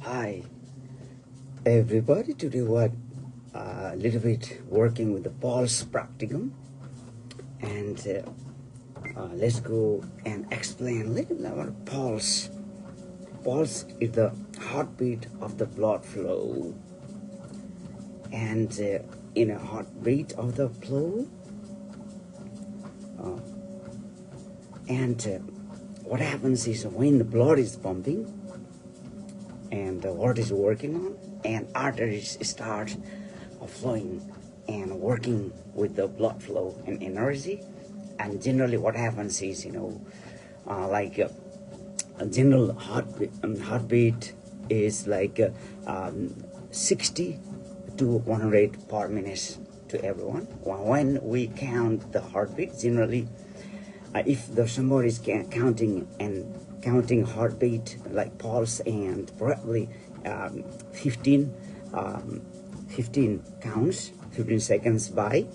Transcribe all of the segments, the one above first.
Hi everybody, today we're a little bit working with the pulse practicum, and let's go and explain a little bit about pulse. Pulse is the heartbeat of the blood flow, and in a heartbeat of the flow, and what happens is when the blood is pumping and the heart is working on, and arteries start flowing and working with the blood flow and energy. And generally what happens is, a general heartbeat is like 60 to 100 per minute to everyone. When we count the heartbeat, generally if somebody is counting heartbeat like pulse, and probably 15 counts, 15 seconds by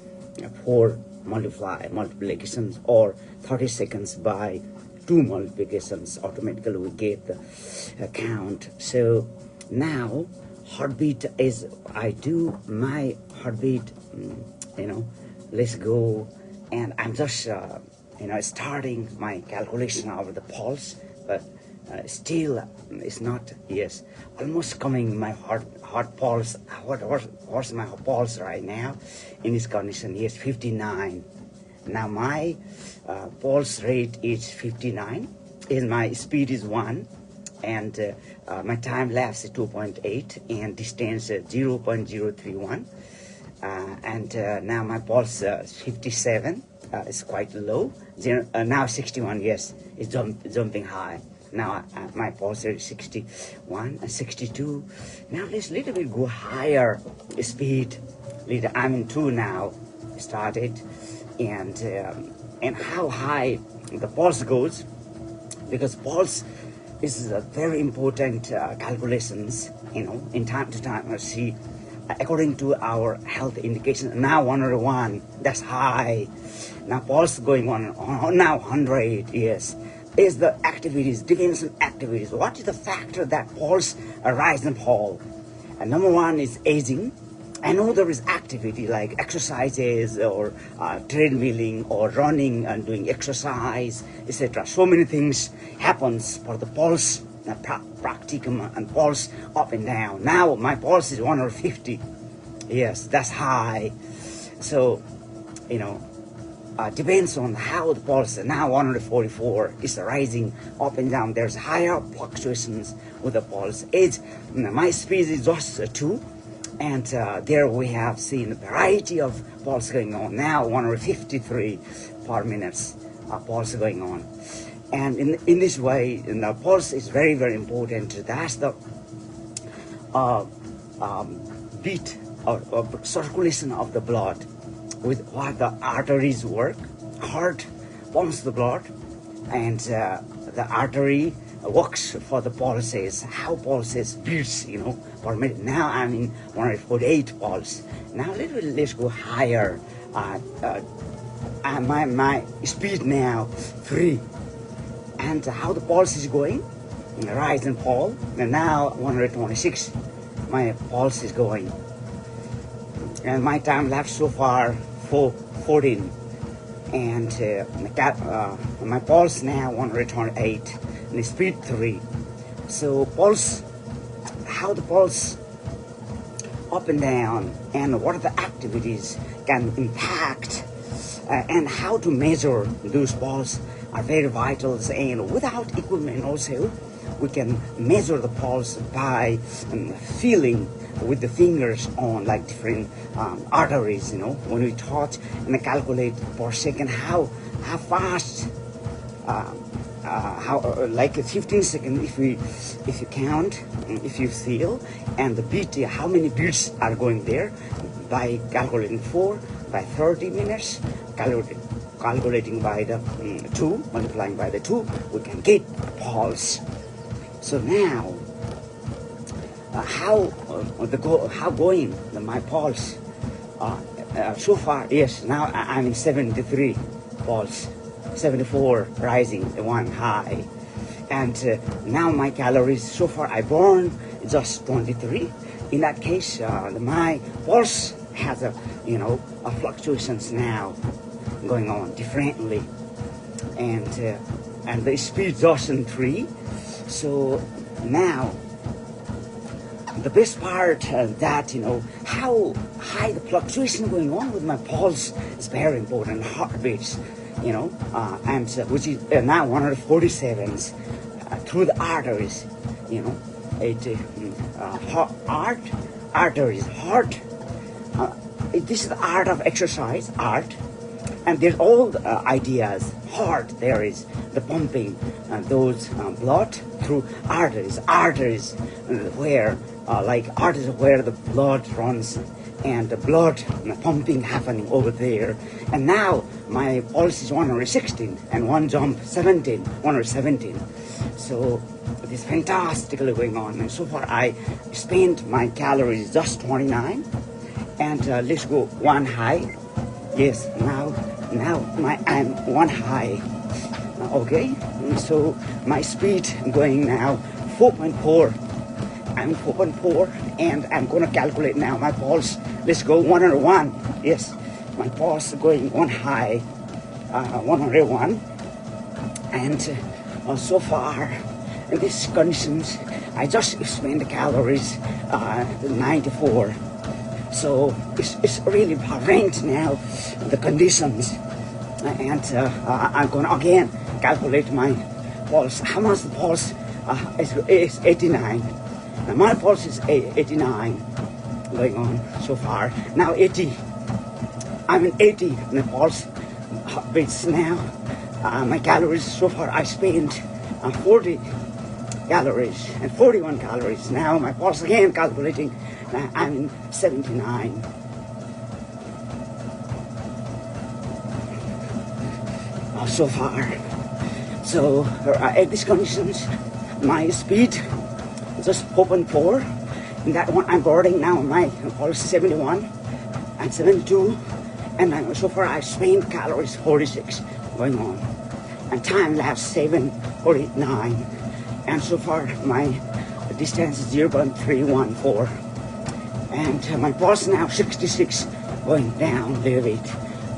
4 multiplications, or 30 seconds by 2 multiplications, automatically we get the count. So now heartbeat is, I do my heartbeat, let's go, and I'm just starting my calculation of the pulse, but still it's not, yes, almost coming my heart pulse. What's my pulse right now in this condition? Yes, 59. Now my pulse rate is 59, and my speed is 1, and my time lapse is 2.8, and distance 0.031, and now my pulse 57. It's quite low. Now 61, yes, it's jumping high. Now my pulse is 61 and 62. Now let's little bit go higher speed. I'm in 2 now, started, and how high the pulse goes, because pulse is a very important calculations. In time to time, let's see. According to our health indication, now 101, that's high. Now pulse going on now 100, yes. Is the activities, depends on activities. What is the factor that pulse rise and fall? And number 1 is aging. Another is activity like exercises, or treadmilling, or running and doing exercise, etc. So many things happens for the pulse, practicum, and pulse up and down. Now my pulse is 150. Yes, that's high. So depends on how the pulse. Now 144 is rising up and down. There's higher fluctuations with the pulse. My speed is just 2, and there we have seen a variety of pulse going on. Now 153 per minute pulse going on. And in this way, the pulse is very, very important. That's the beat or circulation of the blood, with what the arteries work. Heart pumps the blood, and the artery works for the pulses. How pulses beats, per minute. Now I'm in 148 pulse. Now let's go higher. My speed now 3. And how the pulse is going, rise and fall. And now 126, my pulse is going. And my time lapse so far 14. And my pulse now 128, and the speed 3. So pulse, how the pulse up and down, and what are the activities can impact, and how to measure those pulse are very vital. And without equipment also, we can measure the pulse by feeling with the fingers on like different arteries. When we touch and calculate per second how fast, like 15 seconds if you count, if you feel, and the beat, how many beats are going there, by calculating 4 by 30 minutes, calculating by the 2, multiplying by the 2, we can get pulse. So now how going my pulse so far? Yes, now I'm in 73 pulse, 74 rising, 1 high, and now my calories so far I burn just 23. In that case, my pulse has a fluctuations now going on differently, and the speed just in 3. So now the best part that how high the fluctuation going on with my pulse is very important. Heartbeats, and which is now 147s through the arteries. Arteries, heart. This is the art of exercise, art. And there's all the ideas. Heart, there is the pumping, those blood through arteries. Arteries, where arteries where the blood runs, and the blood pumping happening over there. And now my pulse is 116, and one jump 117. So this fantastically going on. And so far I spent my calories just 29. And let's go one high. Yes, now I'm one high. Okay, so my speed going now 4.4. I'm 4.4, and I'm gonna calculate now my pulse. Let's go 101. Yes, my pulse going one high, 101, and so far in these conditions, I just spent the calories 94. So it's really horrendous now, the conditions. And I'm going to again calculate my pulse. How much the pulse is 89. Now my pulse is 89 going on so far. Now 80. I'm in 80 my pulse beats now. My calories so far I spent 40 calories and 41 calories. Now my pulse again calculating. I'm in 79. So far. So at these conditions, my speed is just 4.4. In that one, I'm boarding now. My pulse 71 and 72, and so far I spent calories 46 going on, and time lapse 7:49, and so far my distance is 0.314. And my pulse now 66, going down a little bit.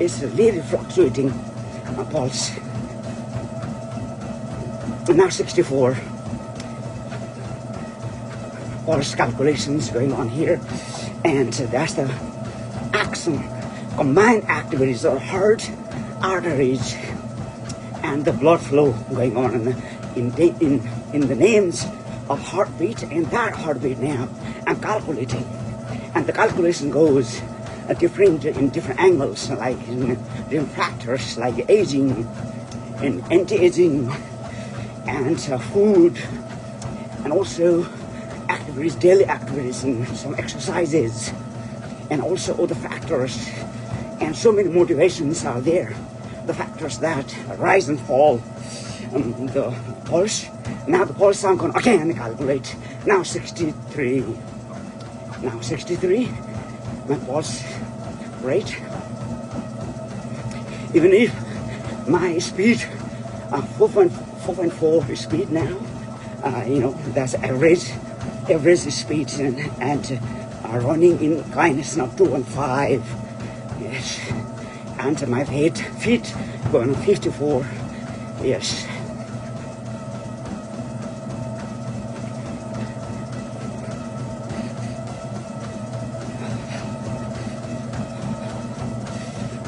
It's really fluctuating, my pulse. Now 64. Pulse calculations going on here. And that's the action, combined activities of heart, arteries, and the blood flow going on in the names of heartbeat. And that heartbeat now I'm calculating. And the calculation goes in different angles, like in different factors, like aging and anti-aging, and food, and also activities, daily activities, and some exercises, and also other factors, and so many motivations are there. The factors that rise and fall, the pulse. Now the pulse I'm going to again calculate. Now 63. Now 63, my pulse rate. Even if my speed, 4.4 speed now, that's average speed, and running in kindness now 2.15. Yes, and my feet going 54. Yes.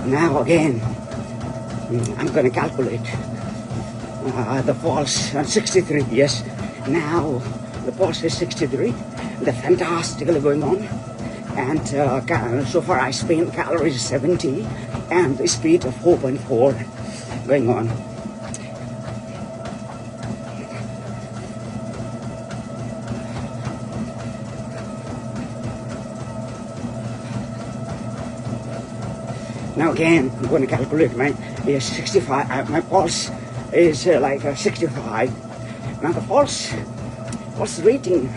Now again, I'm going to calculate the pulse on 63. Yes, now the pulse is 63. The fantastically going on, and so far I spent calories 70 and the speed of 4.4 going on. Now again, I'm going to calculate my 65. My pulse is like 65. Now the pulse rating.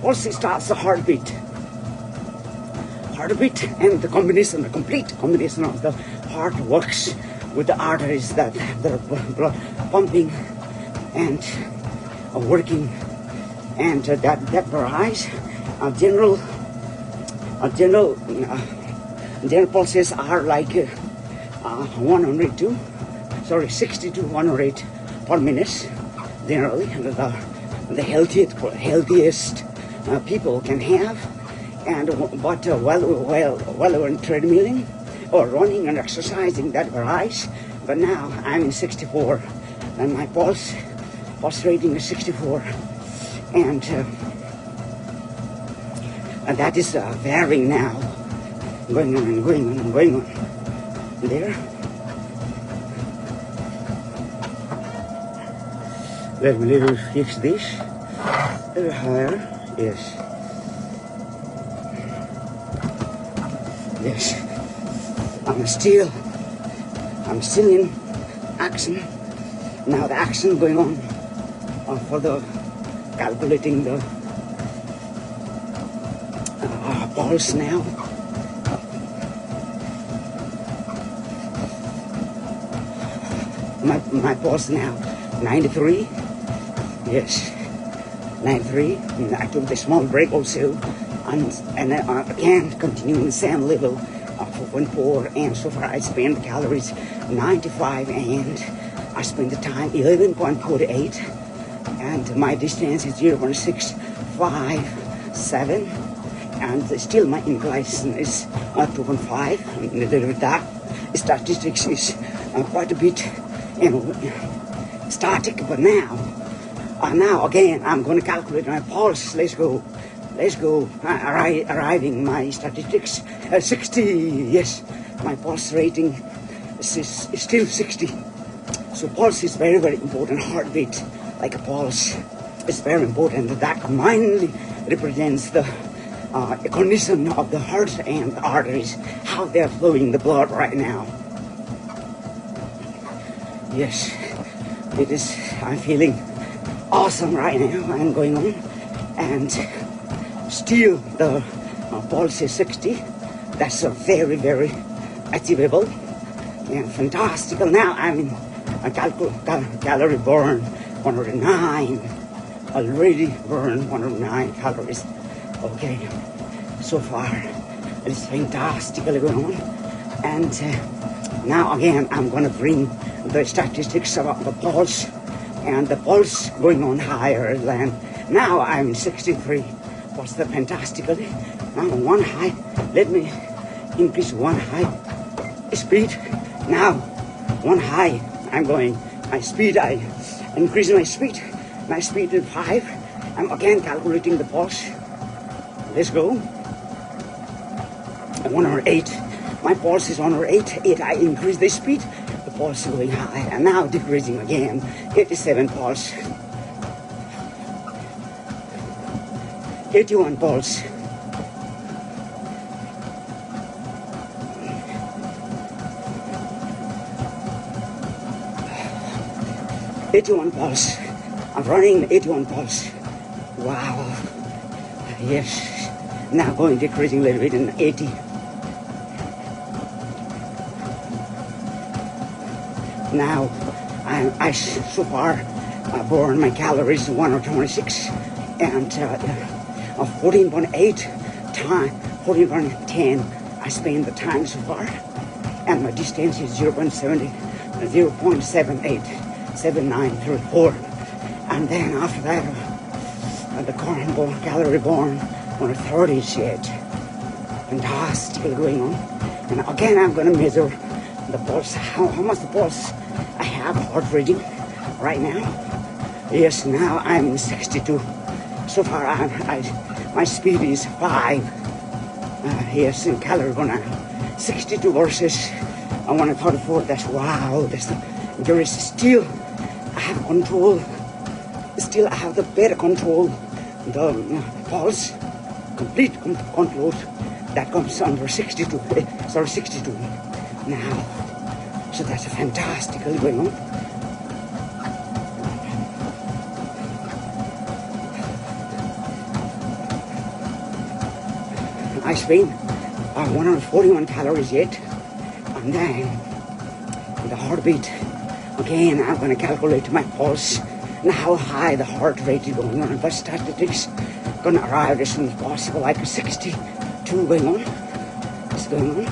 Pulse starts the heartbeat, and the complete combination of the heart works with the arteries that are blood pumping, and working, and that varies. General pulses are like 60 to 108 per minute. Generally, the healthiest people can have. And but while we're treadmilling or running and exercising, that varies. But now I'm in 64, and my pulse rating is 64, and that is varying now, going on and going on and going on. There. Let me little fix this. A little higher. Yes. Yes. I'm still in action. Now the action going on for the calculating the pulse now. My pulse now 93. Yes, 93. I took the small break also, and again continuing the same level of 4.4, and so far I spent calories 95, and I spent the time 11.48, and my distance is 0.657, and still my incline is 2.5. That statistics is quite a bit, static. But now again I'm going to calculate my pulse. Let's go. Arriving my statistics 60. Yes, my pulse rating is still 60. So pulse is very, very important. Heartbeat, like a pulse, is very important. That mainly represents the condition of the heart and the arteries, how they're flowing the blood right now. Yes, it is. I'm feeling awesome right now. I'm going on, and still the pulse is 60. That's a very, very achievable and fantastical. Now I'm in a calorie burn 109. Already burned 109 calories. Okay, so far it's fantastically going on. And now again I'm going to bring the statistics about the pulse, and the pulse going on higher than now. I'm 63. What's the fantastically? Now one high. Let me increase one high speed. Now one high. I'm going. My speed. I increase my speed. My speed is 5. I'm again calculating the pulse. Let's go. 108. My pulse is 108. 8. I increase the speed. The pulse is going high, and now decreasing again. 87 pulse. 81 pulse. 81 pulse. I'm running 81 pulse. Wow. Yes. Now going decreasing a little bit in 80. Now I so far burned my calories 126, and 14.8 time, 14.10 I spent the time so far, and my distance is 0.7934, and then after that the current calorie burn 130 is yet fantastically going on. And again I'm going to measure the pulse, how much the pulse I have, heart rating right now. Yes, now I'm 62. So far my speed is 5. Yes, in calorie burn 62 versus 134. That's wow. There is still I have control. Still I have the better control. The pulse, complete control, that comes under 62. 62 now. So that's fantastically going on. I spent 141 calories yet, and then the heartbeat. Again, I'm going to calculate my pulse how high the heart rate is going on, but statistics gonna arrive as soon as possible, like 62 going on. It's going on.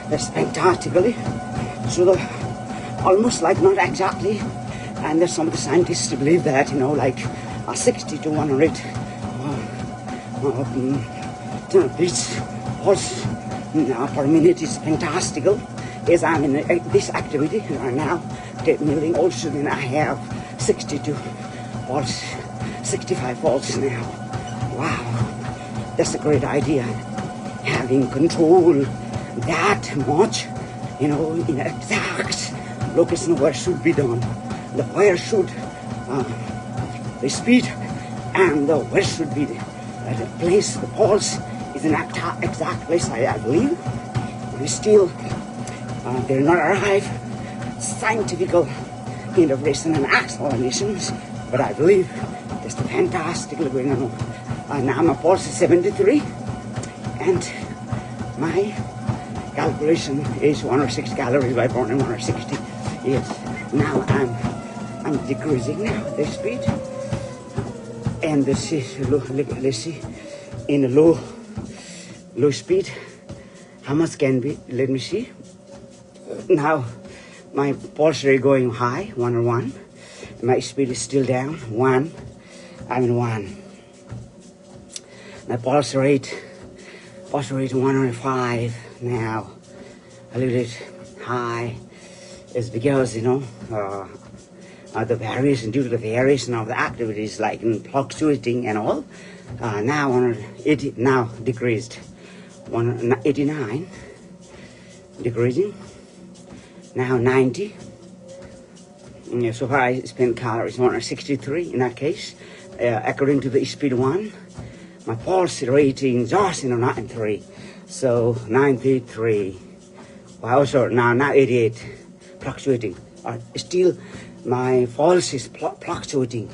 That's fantastically. So the almost like not exactly, and there's some of the scientists believe that, like 60 to 100 beats pulse per minute is fantastical. As I'm in this activity right now, treadmilling also, then I have 62 pulse, 65 pulse now. Wow, that's a great idea. Having control that much, in exact location where should be done, where should the speed and the where should be the place, the pulse is an exact place, I believe. We still, they're not arrived scientific interpretation and explanations, but I believe it's fantastically going on. Now my pulse is 73, and my calculation is 106 calories by burning 160. Yes, now I'm decreasing now the speed, and this is low. Let's see, in a low speed, how much can be? Let me see. Now my pulse rate going high, 101. My speed is still down, 1. I'm in 1. My pulse rate 105 now. A little bit high is because the variation, due to the variation of the activities, like in fluctuating and all. Now 180, now decreased, 189, decreasing. Now 90. So far I spent calories 163 in that case. According to the speed 1, my pulse rating just 93. So 93. Wow, so now 88, fluctuating. Still my pulse is fluctuating,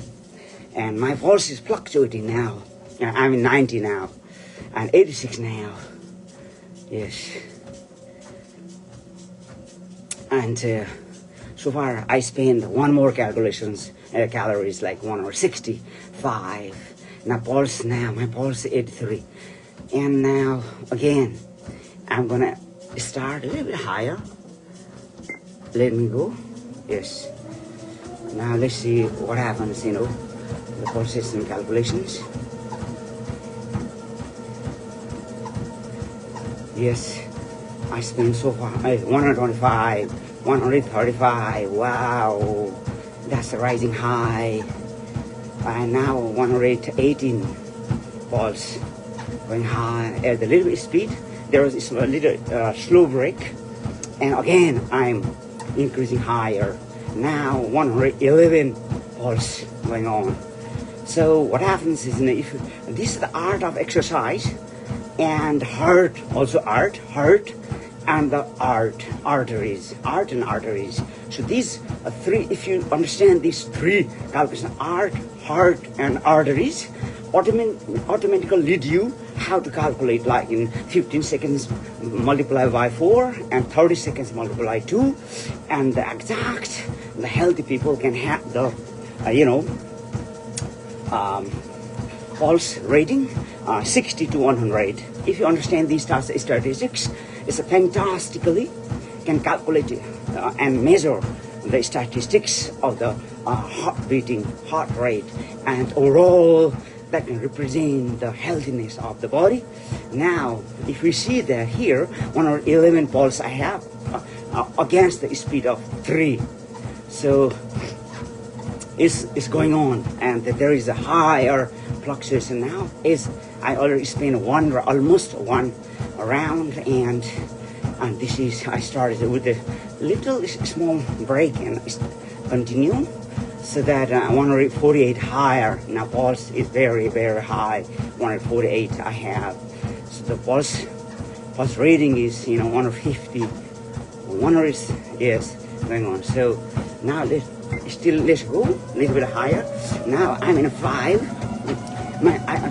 and my pulse is fluctuating now. I'm in 90 now, and 86 now. Yes. And so far I spent one more calories, like 165. Now my pulse is 83. And now again, I'm gonna start a little bit higher. Let me go. Yes. Now let's see what happens, the pulse system calculations. Yes, I spent so far 125, 135. Wow, that's a rising high. And now 118 pulse going high at a little bit speed. There was a little slow break, and again I'm increasing higher. Now 111 pulse going on. So what happens is, if this is the art of exercise, and heart and the arteries. So these three, if you understand these three calculations, heart and arteries, automatically lead you how to calculate, like in 15 seconds multiply by 4 and 30 seconds multiply by 2, and the healthy people can have the pulse rating 60 to 100. If you understand these statistics, it's fantastically can calculate and measure the statistics of the heart rate, and overall that can represent the healthiness of the body. Now, if we see that here, 111 pulse I have against the speed of 3. So it's going on, and there is a higher fluctuation now. I already spent almost one round, and this is, I started with a little small break and continue, so that 148 higher. Now pulse is very, very high, 148 I have. So the pulse rating is 150, 100 is going on. So now let's go a little bit higher. Now I'm in a 5.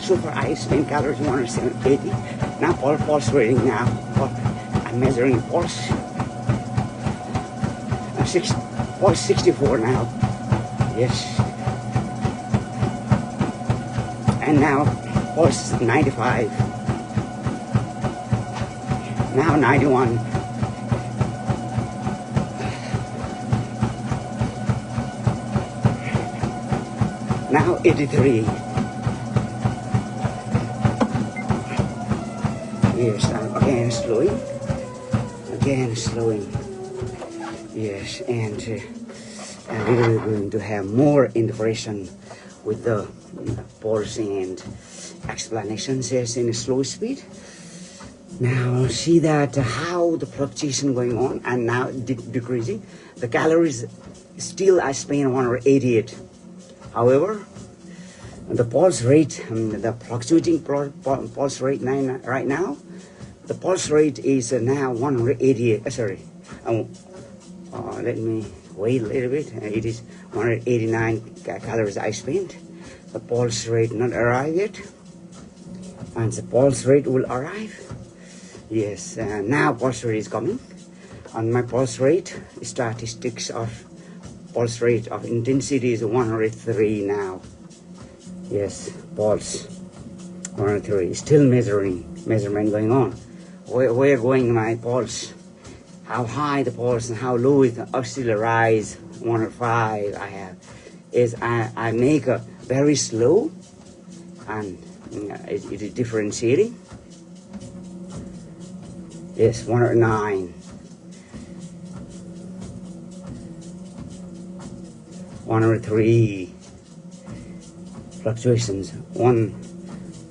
So far I spent calories 180. Now pulse rating now. I'm measuring pulse. pulse 64 now. Yes. And now pulse 95. Now 91. Now 83. Yes, I'm again slowing. Again slowing. Yes, and we're going to have more information with the pulse and explanations yes, in a slow speed. Now see that how the fluctuation going on and now decreasing. The calories still I spend 188. However, the pulse rate, the fluctuating pulse rate right now, the pulse rate is now 188. Sorry, let me wait a little bit. It is 189 calories I spent. The pulse rate not arrived yet, and the pulse rate will arrive. Yes, now pulse rate is coming. On my pulse rate statistics of pulse rate of intensity is 103 now. Yes, pulse 103. Still measurement going on. Where going my pulse? How high the pulse and how low it still rise. 105 I have. Is I make a very slow and it is differentiating. Yes, 109. 103 fluctuations.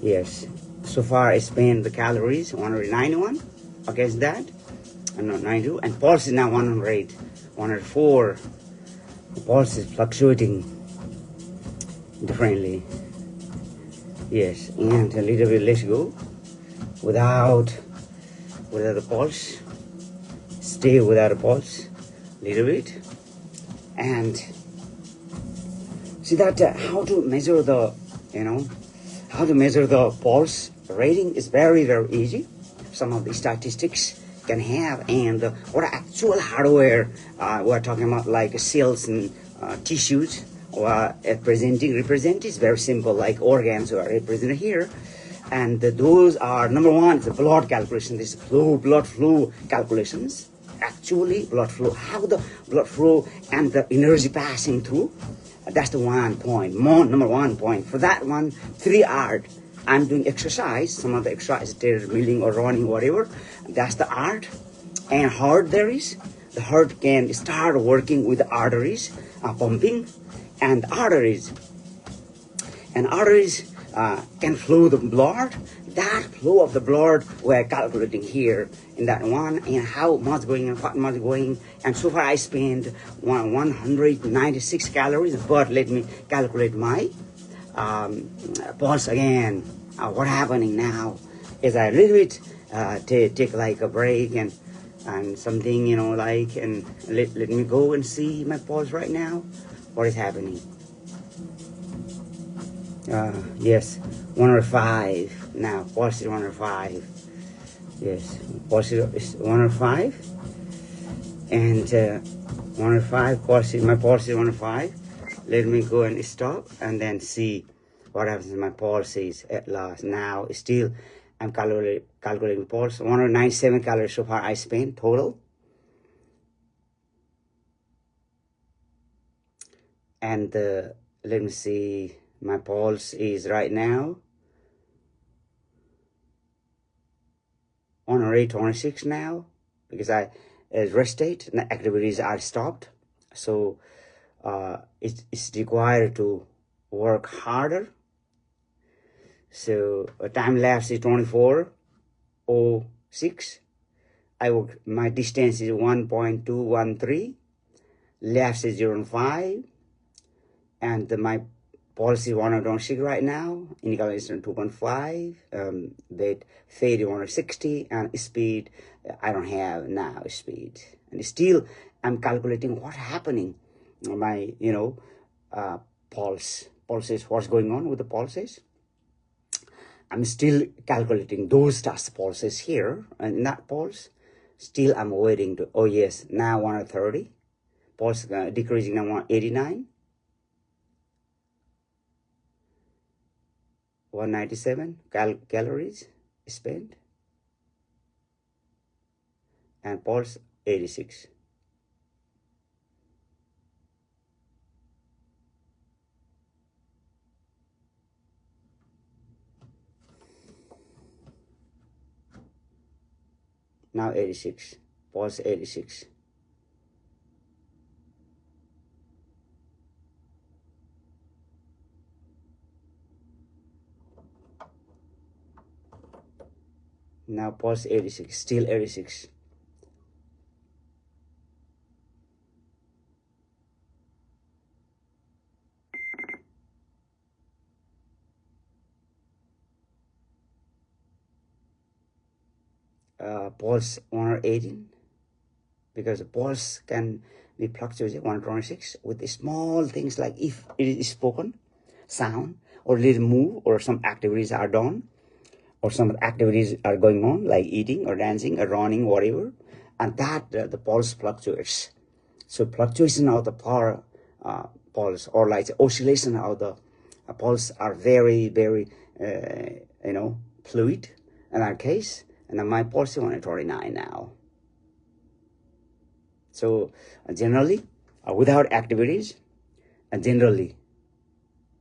Yes. So far I spent the calories 191 against that. And not 92. And pulse is now 108, 104. The pulse is fluctuating differently. Yes, and a little bit let's go without the pulse. Stay without a pulse, little bit, and see that how to measure the how to measure the pulse rating is very easy. Some of the statistics can have and what actual hardware we're talking about like cells and tissues or represent is very simple like organs are represented here. And those are number one, the blood calculation, this blood flow calculations. Actually, blood flow, how the blood flow and the energy passing through. That's the 1 point, number 1 point. For that one, 3 hours, I'm doing exercise, some of the exercise, milling or running, whatever. That's the art. And heart there is. The heart can start working with the arteries, pumping, and arteries. And arteries can flow the blood. That flow of the blood we're calculating here in that one, and how much going and what much going. And so far I spent 196 calories, but let me calculate my pulse again. What happening now is I a little bit take like a break and something, like, and let me go and see my pulse right now. What is happening? Yes, 105 now. Pulse is 105. Yes, pulse is 105, and 105 pulse. My pulse is 105. Let me go and stop and then see what happens to my pulse is at last. Now still I'm calculating pulse. 197 calories so far I spent total. And let me see, my pulse is right now 108, 106 now, because I rested and the activities are stopped. So it's required to work harder. So time lapse is 24:06. My distance is 1.213. Lapse is 0.5. And my pulse is 106 right now. Initial is 2.5. That fade is 160, and speed I don't have now speed. And still I'm calculating what happening. My pulses, what's going on with the pulses. I'm still calculating those task pulses here, and in that pulse, still I'm waiting to, oh yes, now 130. Pulse decreasing now 189, 197 calories spent, and pulse 86. Now 86, pulse 86. Now pulse 86, still 86. Pulse 118, because the pulse can be fluctuated 126 with the small things like if it is spoken, sound, or little move, or some activities are done, or some activities are going on like eating or dancing or running, whatever, and that the pulse fluctuates. So fluctuation of the pulse, or like the oscillation of the pulse, are very, very fluid in that case. And then my pulse is 129 now. So generally, without activities, generally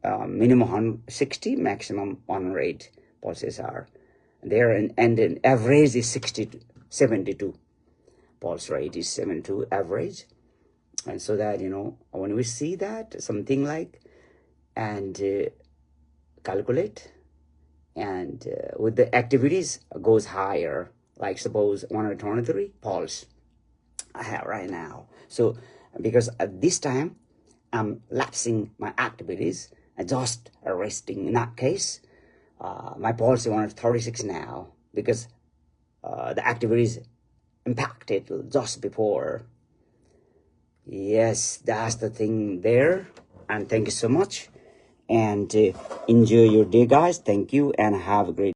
minimum 160, maximum 108 pulses are there, and the average is 72. Pulse rate is 72 average. And so that, when we see that, something like, and calculate, and with the activities goes higher, like suppose 123 pulse I have right now. So because at this time I'm lapsing my activities and just resting, in that case my pulse is 136 now, because the activities impacted just before. Yes, that's the thing there. And thank you so much, and enjoy your day, guys. Thank you, and have a great